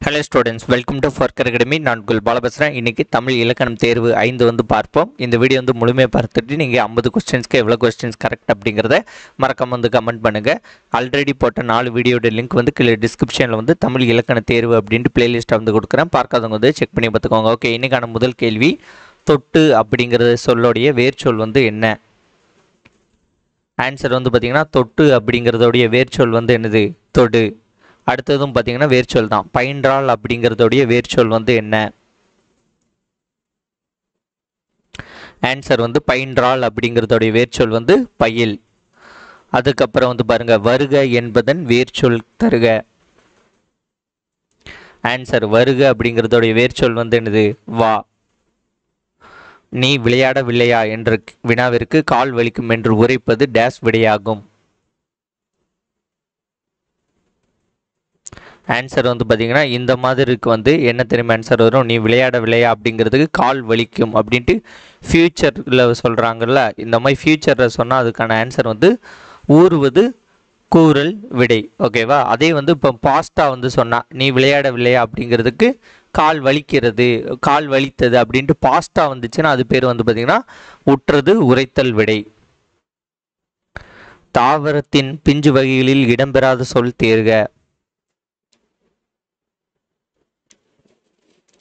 Hello students, welcome to ஃபர்கர் academy. நான் உங்கள் பால பேசுகிறேன். இன்றைக்கி தமிழ் இலக்கணம் தேர்வு 5 வந்து பார்ப்போம். இந்த வீடியோ வந்து முழுமையாக பார்த்துட்டு நீங்கள் 50 கொஸ்டின்ஸ்க்கு எவ்வளோ கொஸ்டின்ஸ் கரெக்ட் அப்படிங்கிறத மறக்காம வந்து கமெண்ட் பண்ணுங்கள். ஆல்ரெடி போட்ட 4 வீடியோட லிங்க் வந்து கீழே டிஸ்கிரிப்ஷனில் வந்து தமிழ் இலக்கண தேர்வு அப்படின்ட்டு பிளேலிஸ்ட்டை வந்து கொடுக்குறேன். பார்க்காதவங்க வந்து செக் பண்ணி பார்த்துக்கோங்க. ஓகே, இன்றைக்கான முதல் கேள்வி, தொட்டு அப்படிங்கிறது சொல்லோடைய வேர்ச்சொல் வந்து என்ன? ஆன்சர் வந்து பார்த்திங்கன்னா தொட்டு அப்படிங்கிறதோடைய வேர்ச்சொல் வந்து என்னது? தொடு. அடுத்ததும் பார்த்தீங்கன்னா வேர்ச்சொல் தான். பயின்றால் அப்படிங்கிறதோடைய வேர்ச்சொல் வந்து என்ன? ஆன்சர் வந்து பயின்றால் அப்படிங்கிறதோடைய வேர்ச்சொல் வந்து பயில். அதுக்கப்புறம் வந்து பாருங்க, வருக என்பதன் வேர்ச்சொல் தருக. ஆன்சர் வருக அப்படிங்கிறதோடைய வேர்ச்சொல் வந்து என்னது? வா. நீ விளையாடவில்லையா என்ற வினாவிற்கு கால் வலிக்கும் என்று உரைப்பது டேஸ் விடையாகும். ஆன்சர் வந்து பார்த்தீங்கன்னா இந்த மாதிரிக்கு வந்து என்ன தெரியுமா ஆன்சர் வரும்? நீ விளையாடவில்லையா அப்படிங்கிறதுக்கு கால் வலிக்கும் அப்படின்ட்டு ஃபியூச்சரில் சொல்கிறாங்கல்ல, இந்த மாதிரி ஃபியூச்சரில் சொன்னால் அதுக்கான ஆன்சர் வந்து ஊறுவது கூறல் விடை. ஓகேவா? அதே வந்து இப்போ பாஸ்ட்டாக வந்து சொன்னால் நீ விளையாடவில்லையா அப்படிங்கிறதுக்கு கால் வலிக்கிறது, கால் வலித்தது அப்படின்ட்டு பாஸ்ட்டாக வந்துச்சுன்னா அது பேர் வந்து பார்த்திங்கன்னா உற்றது உரைத்தல் விடை. தாவரத்தின் பிஞ்சு வகைகளில் இடம்பெறாத சொல் தேர்க.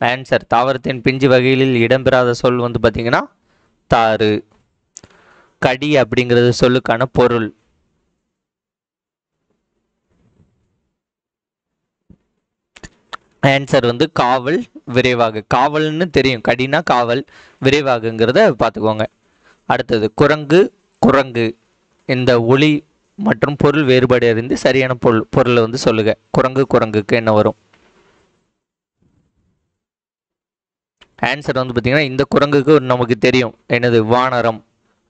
ஆன்சர் தாவரத்தின் பிஞ்சு வகைகளில் இடம்பெறாத சொல் வந்து பார்த்தீங்கன்னா தாறு. கடி அப்படிங்கிறது சொல்லுக்கான பொருள். ஆன்சர் வந்து காவல், விரைவாக. காவல்னு தெரியும், கடினா காவல், விரைவாகங்கிறத பார்த்துக்கோங்க. அடுத்தது குரங்கு, குரங்கு. இந்த ஒளி மற்றும் பொருள் வேறுபாடு அறிந்து சரியான பொருளை வந்து சொல்லுங்க. குரங்கு, குரங்குக்கு என்ன வரும்? ஆன்சர் வந்து பார்த்தீங்கன்னா இந்த குரங்குக்கு நமக்கு தெரியும் என்னது? வானரம்.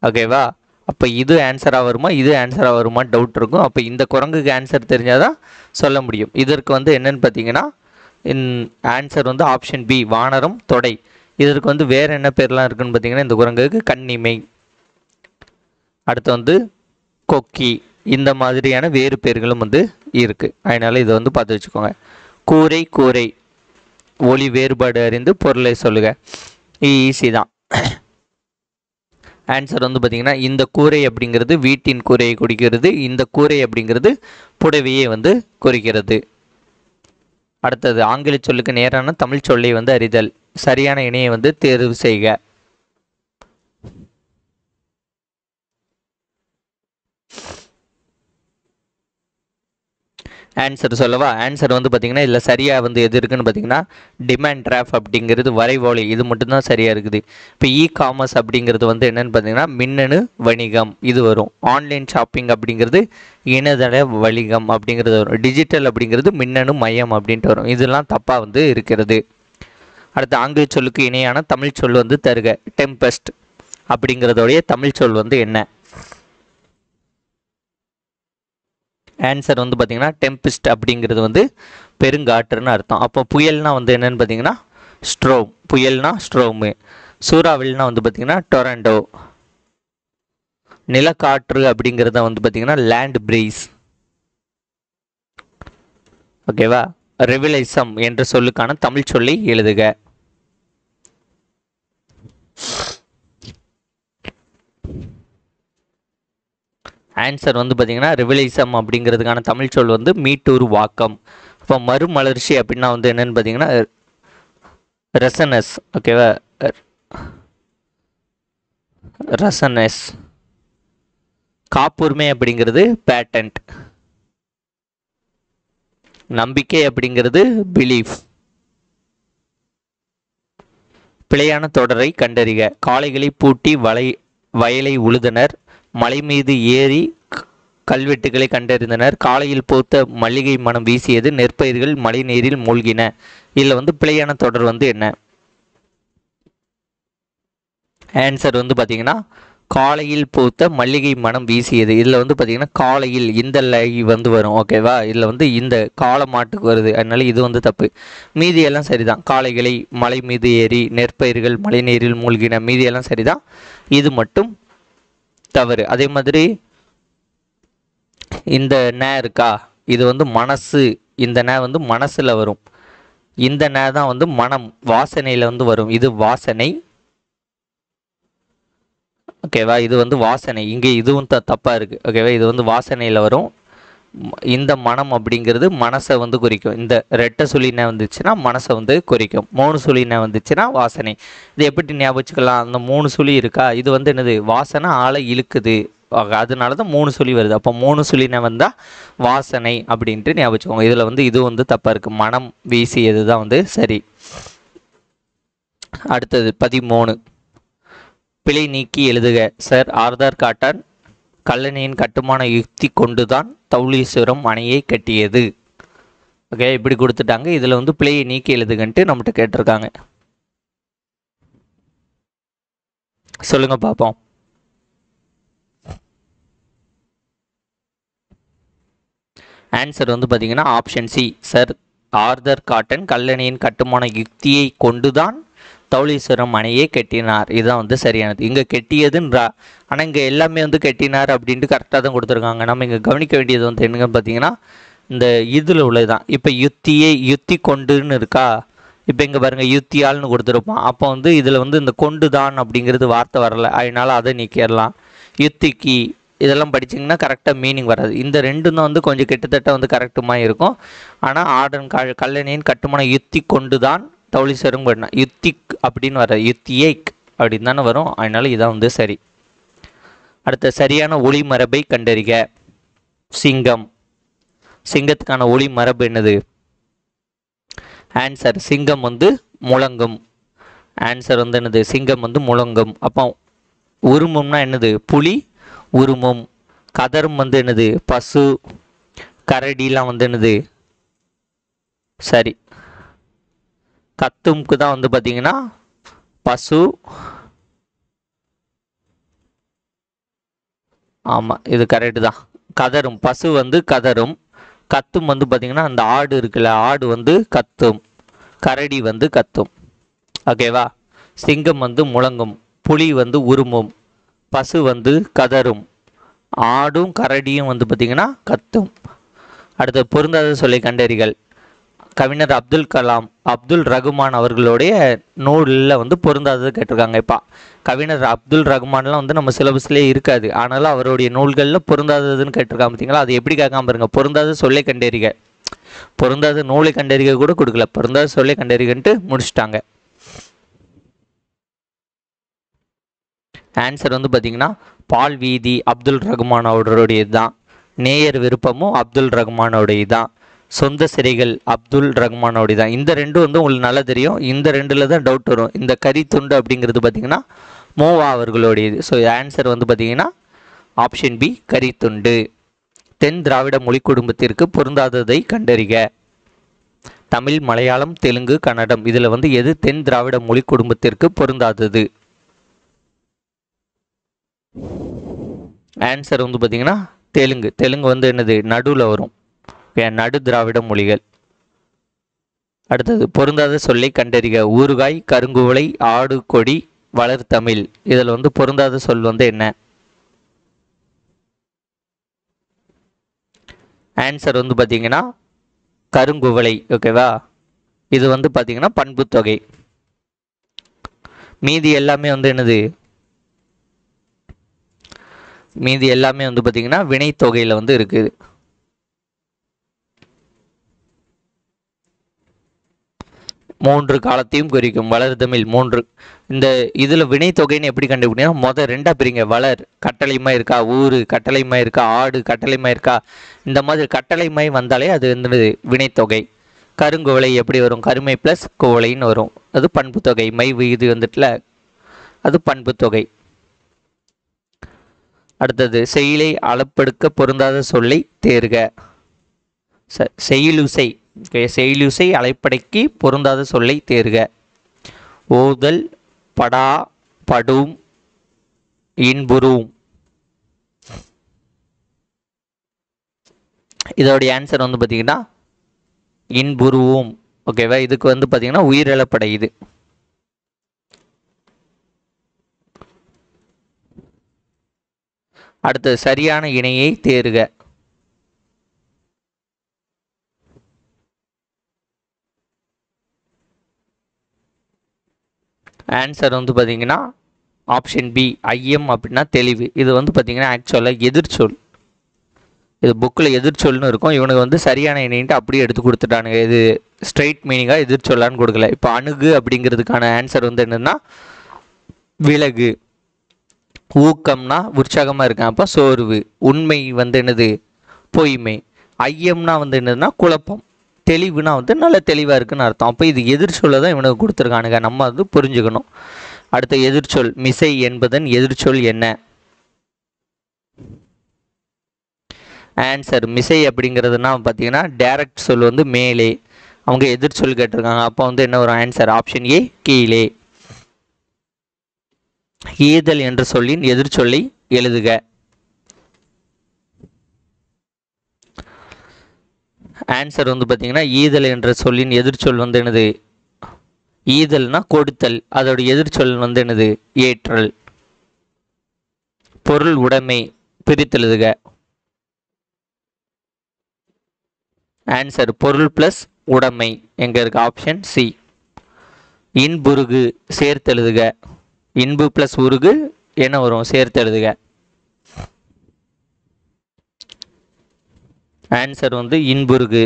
ஓகேவா? அப்போ இது ஆன்சராக வருமா, இது ஆன்சராக வருமா டவுட் இருக்கும். அப்போ இந்த குரங்குக்கு ஆன்சர் தெரிஞ்சாதான் சொல்ல முடியும். இதற்கு வந்து என்னன்னு பார்த்தீங்கன்னா ஆன்சர் வந்து ஆப்ஷன் பி, வானரம், தொடை. இதற்கு வந்து வேறு என்ன பேர்லாம் இருக்குன்னு பார்த்தீங்கன்னா இந்த குரங்குக்கு கண்ணிமை, அடுத்து வந்து கொக்கி, இந்த மாதிரியான வேறு பேர்களும் வந்து இருக்குது. அதனால் இதை வந்து பார்த்து வச்சுக்கோங்க. கூரை, கூரை. ஒளி வேறுபாடு அறிந்து பொருளை சொல்லுக. ஈஸி தான். ஆன்சர் வந்து பார்த்தீங்கன்னா இந்த கூரை அப்படிங்கிறது வீட்டின் கூரையை குறிக்கிறது, இந்த கூரை அப்படிங்கிறது புடவையை வந்து குறிக்கிறது. அடுத்தது ஆங்கில சொல்லுக்கு நேரான தமிழ் சொல்லை வந்து அறிதல். சரியான இணையை வந்து தேர்வு செய்க. ஆன்சர் சொல்லவா? ஆன்சர் வந்து பார்த்தீங்கன்னா இதில் சரியாக வந்து எது இருக்குன்னு பார்த்தீங்கன்னா டிமாண்ட் டிராஃப்ட் அப்படிங்கிறது வரைவோலை, இது மட்டும்தான் சரியாக இருக்குது. இப்போ இ காமர்ஸ் அப்படிங்கிறது வந்து என்னென்னு பார்த்தீங்கன்னா மின்னணு வணிகம், இது வரும். ஆன்லைன் ஷாப்பிங் அப்படிங்கிறது இணையதள வணிகம் அப்படிங்கிறது வரும். டிஜிட்டல் அப்படிங்கிறது மின்னணு மையம் அப்படின்ட்டு வரும். இதெல்லாம் தப்பாக வந்து இருக்கிறது. அடுத்து ஆங்கில சொல்லுக்கு இணையான தமிழ் சொல் வந்து தருக. டெம்பஸ்ட் அப்படிங்கிறதோடைய தமிழ் சொல் வந்து என்ன? ஆன்சர் வந்து பார்த்தீங்கன்னா டெம்பிஸ்ட் அப்படிங்கிறது வந்து பெருங்காற்றுன்னு அர்த்தம். அப்போ புயல்னா வந்து என்னன்னு பார்த்தீங்கன்னா ஸ்ட்ரோம். புயல்னா ஸ்ட்ரோமு. சூறாவளினா வந்து பார்த்தீங்கன்னா டொரண்டோ. நிலக்காற்று அப்படிங்கிறத வந்து பார்த்தீங்கன்னா லேண்ட் பிரீஸ். ஓகேவா? ரெவிலைசம் என்ற சொல்லுக்கான தமிழ் சொல்லி எழுதுக. ஆன்சர் வந்து பார்த்தீங்கன்னா ரெவிலைசம் அப்படிங்கிறதுக்கான தமிழ் சொல் வந்து மீட்டூர் வாக்கம். இப்போ மறுமலர்ச்சி அப்படின்னா வந்து என்னன்னு பார்த்தீங்கன்னா ரெசனஸ். ஓகேவா? ரெசனஸ். காப்புரிமை அப்படிங்கிறது பேட்டன்ட். நம்பிக்கை அப்படிங்கிறது பிலீஃப். பிழையான தொடரை கண்டறிக. காளைகளை பூட்டி வயலை உழுதனர், மலை மீது ஏறி கல்வெட்டுகளை கண்டறிந்தனர், காலையில் பூத்த மல்லிகை மனம் வீசியது, நெற்பயிர்கள் மழை நீரில் மூழ்கின. இதில் வந்து பிழையான தொடர் வந்து என்ன? ஆன்சர் வந்து பார்த்தீங்கன்னா காலையில் பூத்த மல்லிகை மனம் வீசியது. இதில் வந்து பார்த்தீங்கன்னா காலையில் இந்த லை வந்து வரும். ஓகேவா? இதில் வந்து இந்த கால மாட்டுக்கு வருது, அதனால இது வந்து தப்பு. மீதியெல்லாம் சரிதான். காளைகளை மலை மீது ஏறி, நெற்பயிர்கள் மழை நீரில் மூழ்கின, மீதியெல்லாம் சரிதான். இது மட்டும் தவறு. அதே மாதிரி இந்த நே இருக்கா, இது வந்து மனசு. இந்த நே வந்து மனசில் வரும். இந்த ந தான் வந்து மனம், வாசனையில் வந்து வரும். இது வாசனை. ஓகேவா, இது வந்து வாசனை. இங்கே இதுவும் தப்பாக இருக்குது. ஓகேவா, இது வந்து வாசனையில் வரும். இந்த மனம் அப்படிங்கிறது மனசை வந்து குறிக்கும். இந்த ரெட்டை சுழின வந்துச்சுன்னா மனசை வந்து குறிக்கும். 3 சுழின வந்துச்சுன்னா வாசனை. இது எப்படி ஞாபகம் வச்சுக்கலாம்? அந்த 3 சுழி இருக்கா, இது வந்து என்னது, வாசனை ஆளை இழுக்குது. அதனால தான் 3 சுழி வருது. அப்போ 3 சுழின வந்தால் வாசனை அப்படின்ட்டு ஞாபகம் வச்சுக்கோங்க. இதில் வந்து இது வந்து தப்பாக இருக்குது. மனம் வீசியது தான் வந்து சரி. அடுத்தது 13. பிழை நீக்கி எழுதுக. சார், ஆதார் கார்டன் கல்லணையின் கட்டுமான யுக்தி கொண்டுதான் தௌலீஸ்வரம் அணையை கட்டியது. ஓகே, இப்படி கொடுத்துட்டாங்க. இதில் வந்து பிழையை நீக்கி எழுதுகன்ட்டு நம்மகிட்ட கேட்டிருக்காங்க. சொல்லுங்க பார்ப்போம். ஆன்சர் வந்து பார்த்தீங்கன்னா option C. Sir, Arthur Cotton கல்லணையின் கட்டுமான யுக்தியை கொண்டுதான் தௌலீஸ்வரம் அணையை கட்டினார். இதுதான் வந்து சரியானது. இங்கே கெட்டியதுன்றா, ஆனால் இங்கே எல்லாமே வந்து கெட்டினார் அப்படின்ட்டு கரெக்டாக தான் கொடுத்துருக்காங்க. நம்ம இங்கே கவனிக்க வேண்டியது வந்து என்னன்னு பார்த்தீங்கன்னா, இந்த இதில் உள்ளதுதான். இப்போ யுத்தி கொண்டுன்னு இருக்கா, இப்போ இங்கே பாருங்கள் யுத்தியால்னு கொடுத்துருப்போம். அப்போ வந்து இதில் வந்து இந்த கொண்டு தான் அப்படிங்கிறது வார்த்தை வரலை, அதனால் அதை நீக்கிடலாம். யுத்திக்கு இதெல்லாம் படிச்சிங்கன்னா கரெக்டாக மீனிங் வராது. இந்த ரெண்டும் தான் வந்து கொஞ்சம் கிட்டத்தட்ட வந்து கரெக்டுமாக இருக்கும். ஆனால் ஆர்டன் கல்லணையின் கட்டுமான யுத்தி கொண்டு தான் தௌலீஸ்வரம் பண்ண யுத்திக் அப்படின்னு வர, யுத்தியேக் அப்படின்னு தானே வரும். அதனால இதான் வந்து சரி. அடுத்த சரியான ஒளி மரபை கண்டறிக. சிங்கம். சிங்கத்துக்கான ஒளி மரபு என்னது? ஆன்சர் சிங்கம் வந்து முழங்கும். ஆன்சர் வந்து என்னது? சிங்கம் வந்து முழங்கும். அப்போ உருமும்னா என்னது? புலி உருமும். கதரும் வந்து என்னது? பசு. கரடிலாம் வந்து என்னது? சரி. கத்தும்க்கு தான் வந்து பார்த்தீங்கன்னா பசு. ஆமாம், இது கரெக்டு தான். கதரும், பசு வந்து கதரும். கத்தும் வந்து பார்த்தீங்கன்னா அந்த ஆடு இருக்குல்ல, ஆடு வந்து கத்தும். கரடி வந்து கத்தும். ஓகேவா? சிங்கம் வந்து முழங்கும், புலி வந்து உருமும், பசு வந்து கதரும், ஆடும் கரடியும் வந்து பார்த்தீங்கன்னா கத்தும். அடுத்து பொருந்தாத சொல்லை கண்டறிகள். கவிஞர் அப்துல் ரகுமான் அவர்களுடைய நூலில் வந்து பொருந்தாதது கேட்டிருக்காங்க. இப்போ கவிஞர் அப்துல் ரகுமான்லாம் வந்து நம்ம சிலபஸ்லேயே இருக்காது, ஆனாலும் அவருடைய நூல்களில் பொருந்தாததுன்னு கேட்டிருக்காங்க. பார்த்தீங்களா? அது எப்படி கேட்காம பாருங்க. பொருந்தாத சொல்லை கண்டறிக. பொருந்தாத நூலை கண்டறிக கூட கொடுக்கல, பொருந்தாத சொல்லை கண்டறிகன்ட்டு முடிச்சுட்டாங்க. ஆன்சர் வந்து பார்த்தீங்கன்னா பால் வீதி அப்துல் ரகுமான் அவருடையது தான். நேயர் விருப்பமும் அப்துல் ரகுமானோடையது தான். சொந்த சிறைகள் அப்துல் ரகுமானோடைய தான். இந்த ரெண்டும் வந்து உங்களுக்கு நல்லா தெரியும். இந்த ரெண்டில் தான் டவுட் வரும். இந்த கரித்துண்டு அப்படிங்கிறது பார்த்தீங்கன்னா மோவா அவர்களுடையது. ஸோ ஆன்சர் வந்து பார்த்தீங்கன்னா ஆப்ஷன் பி, கரித்துண்டு. தென் திராவிட மொழி குடும்பத்திற்கு பொருந்தாததை கண்டறிக. தமிழ், மலையாளம், தெலுங்கு, கன்னடம் இதில் வந்து எது தென் திராவிட மொழி குடும்பத்திற்கு பொருந்தாதது? ஆன்சர் வந்து பார்த்தீங்கன்னா தெலுங்கு. தெலுங்கு வந்து என்னது? நடுவில் வரும். நடு திராவிட மொழிகள். அடுத்தது பொருந்தாத சொல்லை கண்டறிக. ஊறுகாய், கருங்குவளை, ஆடு, கொடி, வளர்தமிழ் இதில் வந்து பொருந்தாத சொல் வந்து என்ன? ஆன்சர் வந்து பார்த்தீங்கன்னா கருங்குவளை. ஓகேவா? இது வந்து பார்த்தீங்கன்னா பண்பு தொகை. மீதி எல்லாமே வந்து என்னது? மீதி எல்லாமே வந்து பார்த்தீங்கன்னா வினை தொகையில் வந்து இருக்குது. மூன்று காலத்தையும் குறிக்கும். வளர்தமிழ் 3. இந்த இதில் வினை தொகைன்னு எப்படி கண்டுபிடிக்கணும்? மொதல் 2ஆக பிரிங்க. வளர் கட்டளைமா இருக்கா, ஊரு கட்டளைமா இருக்கா, ஆடு கட்டளைமா இருக்கா, இந்த மாதிரி கட்டளைமாய் வந்தாலே அது வந்து வினைத்தொகை. கருங்குவளை எப்படி வரும்? கருமை ப்ளஸ் குவளைன்னு வரும். அது பண்பு தொகை. மை இது வந்துட்டுல, அது பண்பு தொகை. அடுத்தது செய்யுளை அளப்பெடுக்க பொருந்தாத சொல்லை தேர்க. செய்யுளுசை. செய்யுளுசை அலைப்படைக்கு பொருந்தாத சொல்லை தேர்க. ஓதல், படா, படும், இன்புறும். இதோடைய ஆன்சர் வந்து பார்த்தீங்கன்னா இன்புருவும். ஓகேவா? இதுக்கு வந்து பார்த்தீங்கன்னா உயிரிழப்படை. இது அடுத்து சரியான இணையை தேர்க. ஆன்சர் வந்து பார்த்தீங்கன்னா ஆப்ஷன் பி ஐயம் அப்படின்னா தெளிவு. இது வந்து பார்த்தீங்கன்னா ஆக்சுவலாக எதிர்ச்சொல். இது புக்கில் எதிர்ச்சொல்னு இருக்கும். இவனுக்கு வந்து சரியான இணைன்ட்டு அப்படியே எடுத்து கொடுத்துட்டானுங்க. இது ஸ்ட்ரைட் மீனிங்காக எதிர்ச்சொல்லான்னு கொடுக்கல. இப்போ அணுகு அப்படிங்கிறதுக்கான ஆன்சர் வந்து என்னென்னா விலகு. ஊக்கம்னா உற்சாகமாக இருக்கேன், அப்போ சோர்வு. உண்மை வந்து என்னது பொய்மை. ஐயம்னா வந்து என்னதுன்னா குழப்பம். தெளிவுனா வந்து நல்ல தெளிவாக இருக்குன்னு அர்த்தம். அப்போ இது எதிர்ச்சொல்லை தான் இவனுக்கு கொடுத்துருக்கானுங்க, நம்ம வந்து புரிஞ்சுக்கணும். அடுத்த எதிர்ச்சொல் மிசை என்பதன் எதிர்ச்சொல் என்ன? ஆன்சர் மிசை அப்படிங்கிறதுனா பார்த்தீங்கன்னா டைரக்ட் சொல் வந்து மேலே. அவங்க எதிர்ச்சொல் கேட்டிருக்காங்க, அப்போ வந்து என்ன வரும் ஆன்சர் ஆப்ஷன் ஏ கீழே. ஈதல் என்ற சொல்லின் எதிர்ச்சொல்லை எழுதுக. ஆன்சர் வந்து பார்த்தீங்கன்னா ஈதல் என்ற சொல்லின் எதிர்ச்சொல் வந்து என்னது ஈதல்னா கொடுத்தல். அதோட எதிர்ச்சொல் வந்து என்னது ஏற்றல். பொருள் உடைமை பிரித்தெழுதுக. ஆன்சர் பொருள் பிளஸ் உடைமை எங்க இருக்கு ஆப்ஷன் சி. இன்புருகு சேர்த்தெழுதுக. இன்பு பிளஸ் உருகு என்ன வரும் சேர்த்தெழுதுக. ஆன்சர் வந்து இன்புருகு.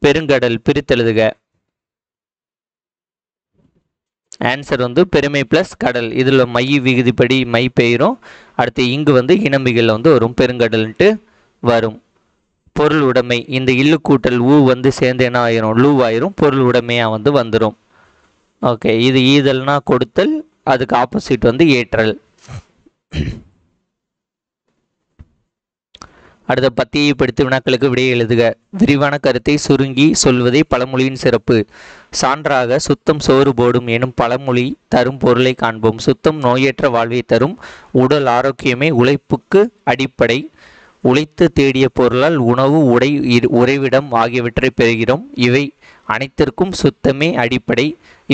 பெருங்கடல் பிரித்தெழுதுக. ஆன்சர் வந்து பெருமை பிளஸ் கடல். இதில் மை விகுதிப்படி மை பெயரும். அடுத்து இங்கு வந்து இனமிகள் வந்து வரும், பெருங்கடல்ன்ட்டு வரும். பொருள் உடைமை இந்த இல்லு கூட்டல் ஊ வந்து சேர்ந்து என்ன ஆயிரும் லூ ஆயிரும், பொருள் உடைமையாக வந்து வந்துடும். ஓகே, இது ஈதல்னா கொடுத்தல், அதுக்கு ஆப்போசிட் வந்து ஏற்றல். அடுத்த பத்தியை படித்து வினாக்களுக்கு விடையை எழுதுக. விரிவான கருத்தை சுருங்கி சொல்வதே பழமொழியின் சிறப்பு. சான்றாக சுத்தம் சோறு போடும் எனும் பழமொழி தரும் பொருளை காண்போம். சுத்தம் நோயற்ற வாழ்வை தரும். உடல் ஆரோக்கியமே உழைப்புக்கு அடிப்படை. உழைத்து தேடிய பொருளால் உணவு, உடை, உறைவிடம் ஆகியவற்றை பெறுகிறோம். இவை அனைத்திற்கும் சுத்தமே அடிப்படை.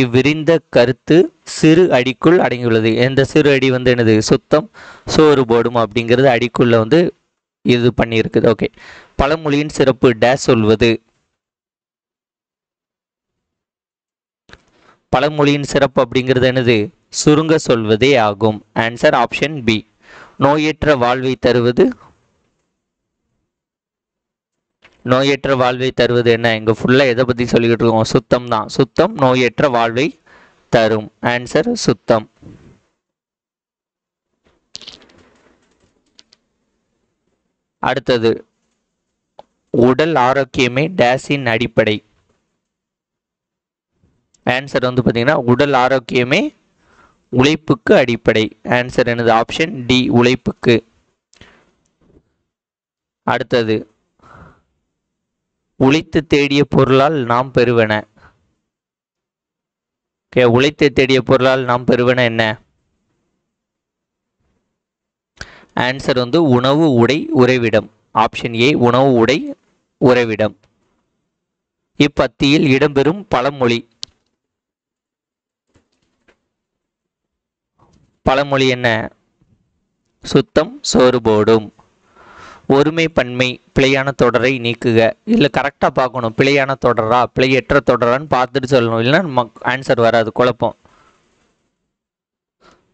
இவ்விரிந்த கருத்து சிறு அடிக்குள் அடங்கியுள்ளது. எந்த சிறு அடி வந்து என்னது சுத்தம் சோறு போடும் அப்படிங்கிறது அடிக்குள்ள வந்து இது பண்ணியிருக்குது. ஓகே, பழமொழியின் சிறப்பு டேஸ் சொல்வது. பழமொழியின் சிறப்பு அப்படிங்கிறது என்னது சுருங்க சொல்வதே ஆகும். Answer option B. நோயற்ற வாழ்வை தருவது. நோயற்ற வாழ்வை தருவது என்ன? இங்க ஃபுல்லா எதை பத்தி சொல்லிக்கிட்டு இருக்கோம்? சுத்தம் தான். சுத்தம் நோயற்ற வாழ்வை தரும். ஆன்சர் சுத்தம். அடுத்தது உடல் ஆரோக்கியமே டேஸின் அடிப்படை. ஆன்சர் வந்து பார்த்தீங்கன்னா உடல் ஆரோக்கியமே உழைப்புக்கு அடிப்படை. ஆன்சர் என்னது ஆப்ஷன் டி உழைப்புக்கு. அடுத்தது உழைத்து தேடிய பொருளால் நாம் பெறுவன. உழைத்து தேடிய பொருளால் நாம் பெறுவன என்ன? ஆன்சர் வந்து உணவு, உடை, உறைவிடம். ஆப்ஷன் ஏ உணவு, உடை, உறைவிடம். இப்பத்தியில் இடம்பெறும் பழமொழி. பழமொழி என்ன? சுத்தம் சோறு போடும். ஒருமை பன்மை பிழையான தொடரை நீக்குக. இல்லை கரெக்டாக பார்க்கணும், பிழையான தொடரா பிழையற்ற தொடரான்னு பார்த்துட்டு சொல்லணும், இல்லைன்னா ஆன்சர் வராது, குழப்பம்.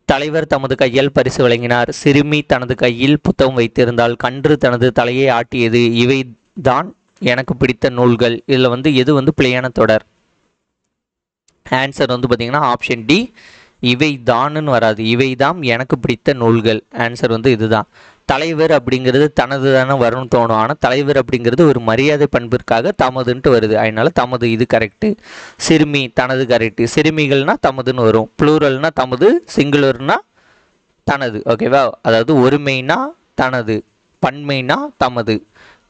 தலைவர் தமது கையால் பரிசு வழங்கினார். சிறுமி தனது கையில் புத்தகம் வைத்திருந்தால். கன்று தனது தலையை ஆட்டியது. இவை தான் எனக்கு பிடித்த நூல்கள். இதில் வந்து எது வந்து பிழையான தொடர்? ஆன்சர் வந்து பார்த்தீங்கன்னா ஆப்ஷன் டி இவை தான்னு வராது, இவை தான் எனக்கு பிடித்த நூல்கள். ஆன்சர் வந்து இதுதான். தலைவர் அப்படிங்கிறது தனது தானே வரும்னு தோணும், ஆனால் தலைவர் அப்படிங்கிறது ஒரு மரியாதை பண்பிற்காக தமதுன்ட்டு வருது, அதனால தமது இது கரெக்டு. சிறுமி தனது கரெக்டு. சிறுமிகள்னா தமதுன்னு வரும். ப்ளூரல்னா தமது, சிங்குலர்னா தனது. ஓகேவா? அதாவது ஒருமைனா தனது, பன்மைனா தமது,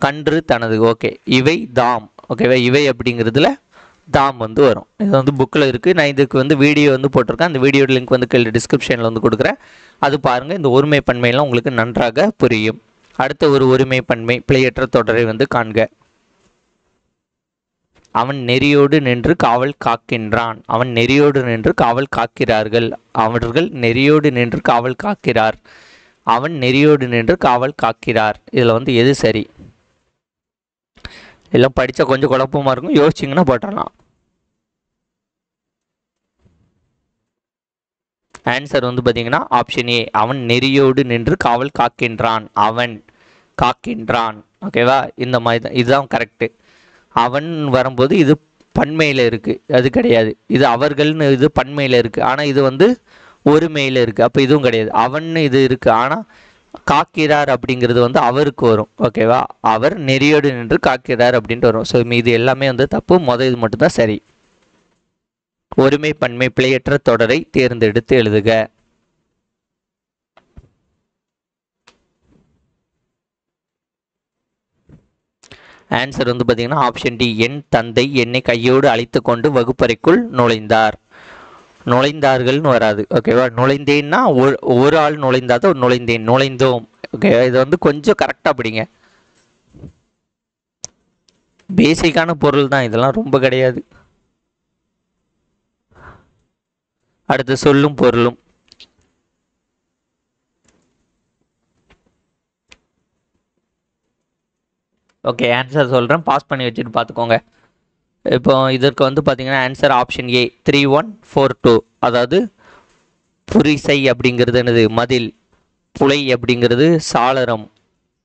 கன்று தனது. ஓகே, இவை தாம். ஓகேவா? இவை அப்படிங்கிறதுல தாம் வந்து வரும். இது வந்து புக்கில் இருக்குது. நான் இதுக்கு வந்து வீடியோ வந்து போட்டிருக்கேன். அந்த வீடியோட லிங்க் வந்து கீழே டிஸ்கிரிப்ஷனில் வந்து கொடுக்குறேன், அது பாருங்கள். இந்த ஒருமை பன்மையெல்லாம் உங்களுக்கு நன்றாக புரியும். அடுத்த ஒரு ஒருமை பன்மை பிழையற்ற தொடரை வந்து காண்க. அவன் நெறியோடு நின்று காவல் காக்கின்றான். அவன் நெறியோடு நின்று காவல் காக்கிறார்கள். அவர்கள் நெறியோடு நின்று காவல் காக்கிறார். அவன் நெறியோடு நின்று காவல் காக்கிறார். இதில் வந்து எது சரி? எல்லாம் படித்தா கொஞ்சம் குழப்பமாக இருக்கும், யோசிச்சிங்கன்னா போட்டுடலாம். ஆன்சர் வந்து பார்த்தீங்கன்னா ஆப்ஷன் ஏ, அவன் நெறியோடு நின்று காவல் காக்கின்றான். அவன் காக்கின்றான். ஓகேவா, இந்த மாதிரி தான், இதுதான் கரெக்டு. அவன் வரும்போது இது பன்மையில் இருக்குது, அது கிடையாது. இது அவர்கள்னு இது பன்மையில் இருக்குது, ஆனால் இது வந்து ஒருமையில் இருக்குது, அப்போ இதுவும் கிடையாது. அவன் இது இருக்குது, ஆனால் காக்கிறார் அப்படிங்கிறது வந்து அவருக்கு வரும். ஓகேவா, அவர் நெறியோடு நின்று காக்கிறார் அப்படின்ட்டு வரும். ஸோ இது எல்லாமே வந்து தப்பு. இது மட்டும்தான் சரி. ஒருமை பன்மை பிழையற்ற தொடரை தேர்ந்தெடுத்து எழுதுக. ஆன்சர் வந்து பார்த்தீங்கன்னா ஆப்ஷன் டி, என் தந்தை என்னை கையோடு அழைத்து கொண்டு வகுப்பறைக்குள் நுழைந்தார். நுழைந்தார்கள்னு வராது. ஓகேவா, நுழைந்தேன்னா ஒரு ஆள் நுழைந்தாதான் நுழைந்தேன், நுழைந்தோம். ஓகே, இது வந்து கொஞ்சம் கரெக்டாக படிங்க. பேசிக்கான பொருள் தான் இதெல்லாம், ரொம்ப கிடையாது. அடுத்து சொல்லும் பொருளும். ஓகே, ஆன்சர் சொல்கிறேன், பாஸ் பண்ணி வச்சுட்டு பார்த்துக்கோங்க. இப்போ இதற்கு வந்து பார்த்தீங்கன்னா ஆன்சர் ஆப்ஷன் ஏ 3142. அதாவது புரிசை அப்படிங்கிறது என்னது, மதில். புலை அப்படிங்கிறது சாளரம்.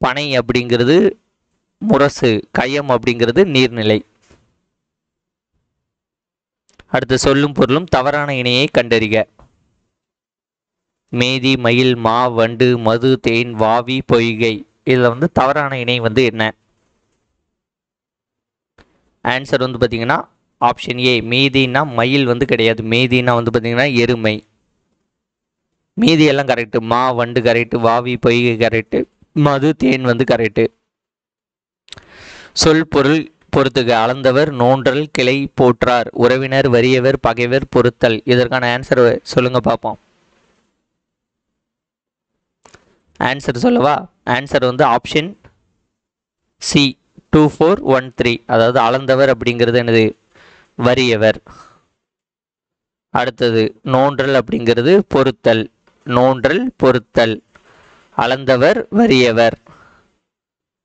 பனை அப்படிங்கிறது முரசு. கயம் அப்படிங்கிறது நீர்நிலை. அடுத்து சொல்லும் பொருளும் தவறான இணையை கண்டறிக. மேதி, மயில், மா, வண்டு, மது, தேன், வாவி, பொய்கை. இதில் வந்து தவறான இணை வந்து என்ன? ஆன்சர் வந்து பார்த்தீங்கன்னா ஆப்ஷன் ஏ, மீதினா மயில் வந்து கிடையாது. மீதினா வந்து பார்த்தீங்கன்னா எருமை. மீதி எல்லாம் கரெக்டு. மா, வண்டு கரெக்டு, வாவி, பொய்கை கரெக்டு, மது, தேன் வந்து கரெக்டு. சொல் பொருள் பொறுத்துக. அளந்தவர், நோன்றல், கிளை, போற்றார், உறவினர், வறியவர், பகைவர், பொறுத்தல். இதற்கான ஆன்சர் சொல்லுங்க பார்ப்போம். ஆன்சர் சொல்லவா? ஆன்சர் வந்து ஆப்ஷன் சி 2413. அதாவது அளந்தவர் அப்படிங்கிறது என்னது, வறியவர். அடுத்தது நோன்றல் அப்படிங்கிறது பொறுத்தல். நோன்றல், பொறுத்தல். அளந்தவர், வறியவர்.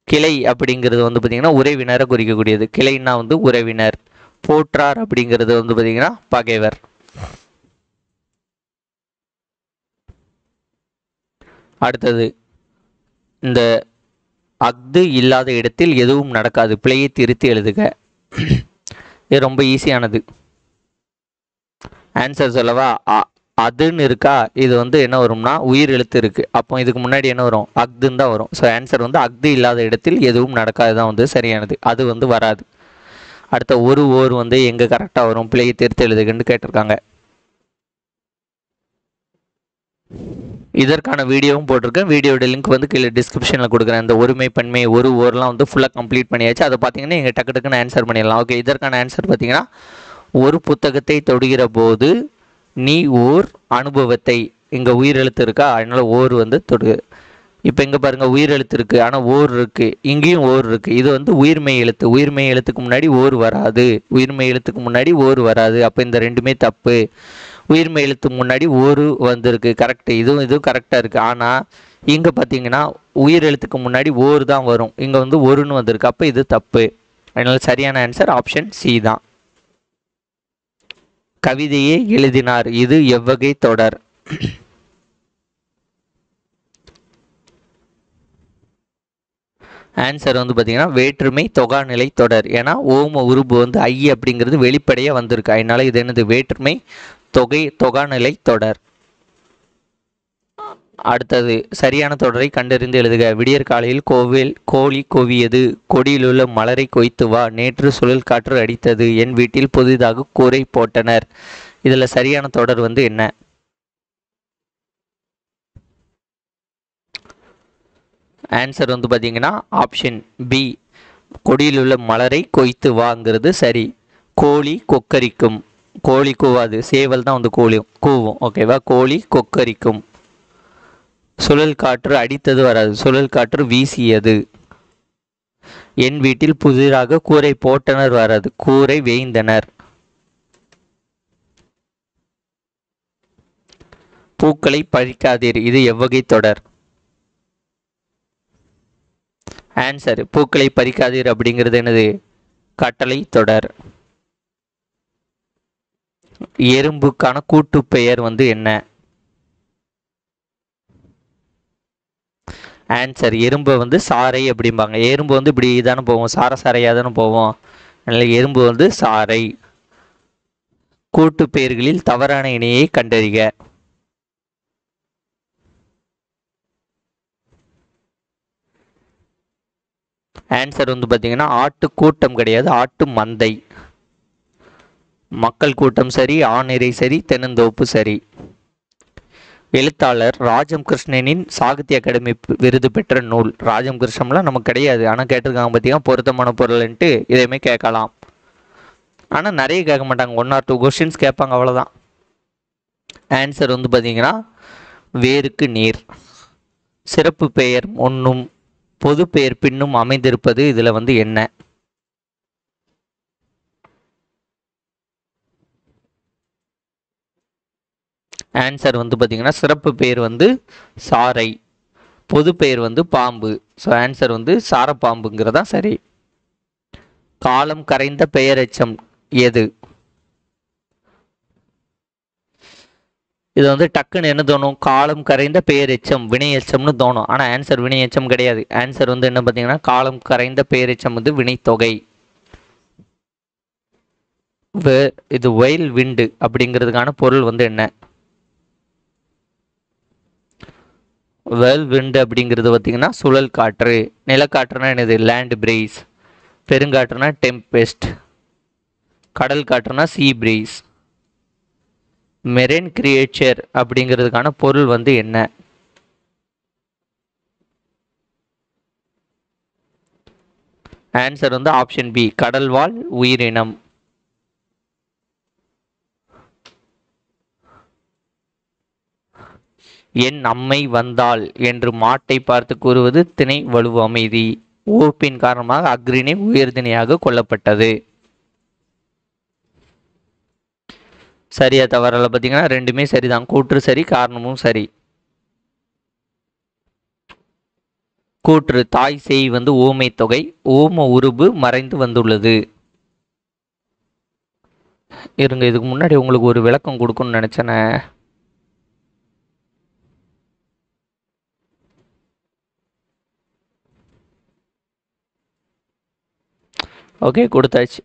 கிளை அப்படிங்கிறது வந்து பார்த்தீங்கன்னா உறவினரை குறிக்கக்கூடியது. கிளைன்னா வந்து உறவினர். போற்றார் அப்படிங்கிறது வந்து பார்த்தீங்கன்னா பகைவர். அடுத்தது, இந்த அஃது இல்லாத இடத்தில் எதுவும் நடக்காது. பிழையை திருத்தி எழுதுக. இது ரொம்ப ஈஸியானது. ஆன்சர் சொல்லவா? அதுன்னு இருக்கா, இது வந்து என்ன வரும்னா உயிர் எழுத்து இருக்குது. அப்போ இதுக்கு முன்னாடி என்ன வரும், அஃதுன்னு தான் வரும். ஸோ ஆன்சர் வந்து அஃது இல்லாத இடத்தில் எதுவும் நடக்காது தான் வந்து சரியானது. அது வந்து வராது. அடுத்த ஒரு ஓர் வந்து எங்கே கரெக்டாக வரும், பிழையை திருத்தி எழுதுகன்னு கேட்டிருக்காங்க. இதற்கான வீடியோவும் போட்டிருக்கேன். வீடியோட லிங்க் வந்து கீழே டிஸ்கிரிப்ஷனில் கொடுக்குறேன். இந்த ஒருமை பன்மை ஒரு ஓர்லாம் வந்து ஃபுல்லாக கம்ப்ளீட் பண்ணியாச்சு. அதை பார்த்தீங்கன்னா எங்கள் டக்கு டக்குன்னு ஆன்சர் பண்ணிடலாம். ஓகே, இதற்கான ஆன்சர் பார்த்தீங்கன்னா, ஒரு புத்தகத்தை தொடுகிற போது நீ ஓர் அனுபவத்தை. இங்கே உயிர் எழுத்து இருக்கா, அதனால் ஓர் வந்து தொடு. இப்போ இங்கே பாருங்கள், உயிர் எழுத்து இருக்குது, ஆனால் ஓர் இருக்குது. இங்கேயும் ஓர் இருக்குது. இது வந்து உயிர்மெய் எழுத்து. உயிர்மெய் எழுத்துக்கு முன்னாடி ஓர் வராது. உயிர்மெய் எழுத்துக்கு முன்னாடி ஓர் வராது. அப்போ இந்த ரெண்டுமே தப்பு. உயிர்மெய் எழுத்துக்கு முன்னாடி ஓரு வந்திருக்கு, கரெக்டு. இதுவும் கரெக்டாக இருக்குது. ஆனால் இங்கே பார்த்தீங்கன்னா உயிர் எழுத்துக்கு முன்னாடி ஓர் தான் வரும். இங்கே வந்து ஒருன்னு வந்திருக்கு, அப்போ இது தப்பு. அதனால் சரியான ஆன்சர் ஆப்ஷன் சி தான். கவிதையை எழுதினார். இது எவ்வகை தொடர்? ஆன்சர் வந்து பார்த்தீங்கன்னா வேற்றுமை தொகாநிலை தொடர். ஏன்னா ஓம உருபு வந்து ஐ அப்படிங்கிறது வெளிப்படையாக வந்திருக்கு. அதனால இது என்னது, வேற்றுமை தொகாநிலை தொடர். அடுத்தது, சரியான தொடரை கண்டறிந்து எழுதுக. விடியற் காலையில் கோழி கோவியது. கொடியிலுள்ள மலரை கொய்த்து வா. நேற்று சுழல் காற்று அடித்தது. என் வீட்டில் புதிதாக கூரை போட்டனர். இதில் சரியான தொடர் வந்து என்ன? ஆன்சர் வந்து பார்த்தீங்கன்னா ஆப்ஷன் பி, கொடியில் உள்ள மலரை கொய்த்து வாங்கிறது சரி. கோழி கொக்கரிக்கும். கோழி கூவாது, சேவல் தான் வந்து கூவும். ஓகேவா, கோழி கொக்கரிக்கும். சுழல் காற்று அடித்தது வராது, சுழல் காற்று வீசியது. என் வீட்டில் புதிதாக கூரை போட்டனர் வராது, கூரை வேய்ந்தனர். பூக்களை பறிக்காதீர். இது எவ்வகை தொடர்? ஆன்சர், பூக்களை பறிக்காதீர் அப்படிங்கிறது என்னது, கட்டளை தொடர். எறும்புக்கான கூட்டு பெயர் வந்து என்ன? ஆன்சர் எறும்பு வந்து சாறை அப்படிம்பாங்க. எறும்பு வந்து இப்படி தானே போவோம், சாரையாக தானே போவோம். அதனால எறும்பு வந்து சாறை. கூட்டு பெயர்களில் தவறான இணையை கண்டறிக. ஆன்சர் வந்து பார்த்தீங்கன்னா ஆட்டு கூட்டம் கிடையாது, ஆட்டு மந்தை. மக்கள் கூட்டம் சரி, ஆணிரை சரி, தென்னந்தோப்பு சரி. எழுத்தாளர் ராஜம் கிருஷ்ணனின் சாகித்ய அகாடமி விருது பெற்ற நூல். ராஜம் கிருஷ்ணம்லாம் நமக்கு கிடையாது, ஆனால் கேட்டிருக்காங்க பார்த்தீங்கன்னா பொருத்தமான பொருள்ன்ட்டு இதையுமே கேட்கலாம். ஆனால் நிறைய கேட்க மாட்டாங்க, 1 or 2 கொஸ்டின்ஸ் கேட்பாங்க, அவ்வளோதான். ஆன்சர் வந்து பார்த்தீங்கன்னா வேருக்கு நீர். சிறப்பு பெயர் முன்னும் பொது பெயர் பின்னும் அமைந்திருப்பது இதில் வந்து என்ன? ஆன்சர் வந்து பார்த்தீங்கன்னா சிறப்பு பெயர் வந்து சாறை, பொது பெயர் வந்து பாம்பு. ஸோ ஆன்சர் வந்து சாரப்பாம்புங்கிறதா சரி. காலம் கரைந்த பெயரெச்சம் எது? இது வந்து டக்குன்னு என்ன தோணும், காலம் கரைந்த பெயரெச்சம் வினையெச்சம்னு தோணும். ஆனால் ஆன்சர் வினையெச்சம் கிடையாது. ஆன்சர் வந்து என்ன பார்த்தீங்கன்னா காலம் கரைந்த பெயரெச்சம் வந்து வினைத்தொகை. இது வயல் விண்டு அப்படிங்கிறதுக்கான பொருள் வந்து என்ன? வேல் விண்டு அப்படிங்கிறது பார்த்தீங்கன்னா சுழல் காற்று. நிலக்காற்றுனா என்னது? Land breeze. பெருங்காற்றுனா டெம்பெஸ்ட். கடல் காற்றுனா சீ பிரீஸ். மெரைன் கிரியேச்சர் அப்படிங்கிறதுக்கான பொருள் வந்து என்ன? ஆன்சர் வந்து ஆப்ஷன் பி, கடல்வாழ் உயிரினம். என் அம்மை வந்தாள் என்று மாட்டை பார்த்து கூறுவது திணை வலுவு அமைதி. ஊப்பின் காரணமாக அக்ரிணை உயர்திணையாக கொல்லப்பட்டது. சரியா தவறல? பார்த்தீங்கன்னா ரெண்டுமே சரிதான். கூற்று சரி, காரணமும் சரி. கூற்று தாய் சேய் வந்து ஊமை தொகை, ஊம உருபு மறைந்து வந்துள்ளது. இருங்க, இதுக்கு முன்னாடி உங்களுக்கு ஒரு விளக்கம் கொடுக்கணும்னு நினைச்சேனே. ஓகே, கொடுத்தாச்சு.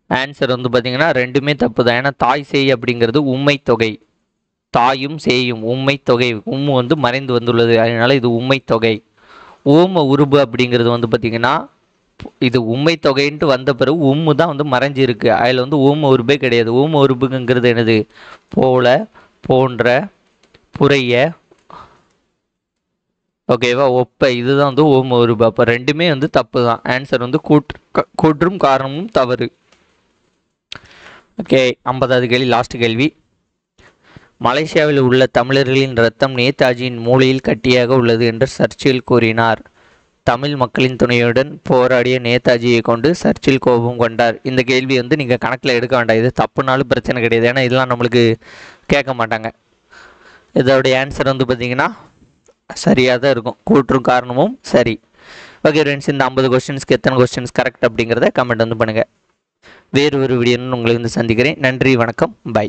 ஆன்சர் வந்து பார்த்தீங்கன்னா ரெண்டுமே தப்பு தான். ஏன்னா தாய் சேய் அப்படிங்கிறது உண்மை தொகை, தாயும் சேயும் உண்மை தொகை. உம்மு வந்து மறைந்து வந்துள்ளது, அதனால இது உண்மை தொகை. ஊம உருபு அப்படிங்கிறது வந்து பார்த்தீங்கன்னா இது உண்மை தொகைன்ட்டு வந்த பிறகு உம்மு தான் வந்து மறைஞ்சிருக்கு. அதில் வந்து ஊம உருபே கிடையாது. ஊம உருபுங்கிறது என்னது? போல, போன்ற, புறைய, ஓகேவா, ஒப்ப, இதுதான் வந்து ஊம உருபு. அப்போ ரெண்டுமே வந்து தப்பு தான். ஆன்சர் வந்து கூற்றும் காரணமும் தவறு. ஓகே, 50வது கேள்வி, லாஸ்ட் கேள்வி. மலேசியாவில் உள்ள தமிழர்களின் ரத்தம் நேதாஜியின் மூளையில் கட்டியாக உள்ளது என்று சர்ச்சில் கூறினார். தமிழ் மக்களின் துணையுடன் போராடிய நேதாஜியை கொண்டு சர்ச்சில் கோபம் கொண்டார். இந்த கேள்வி வந்து நீங்கள் கணக்கில் எடுக்க வேண்டாம், இது தப்புனாலும் பிரச்சனை கிடையாது. ஏன்னா இதெல்லாம் நம்மளுக்கு கேட்க மாட்டாங்க. இதோடைய ஆன்சர் வந்து பார்த்தீங்கன்னா சரியாக தான் இருக்கும். கூற்றும் காரணமும் சரி. ஓகே ஃப்ரெண்ட்ஸ், இந்த 50 கொஸ்டின்ஸ்க்கு எத்தனை கொஸ்டின்ஸ் கரெக்ட் அப்படிங்கிறத கமெண்ட் வந்து பண்ணுங்கள். வேறு ஒரு வீடியோன்னு உங்களை வந்து சந்திக்கிறேன். நன்றி, வணக்கம், பை.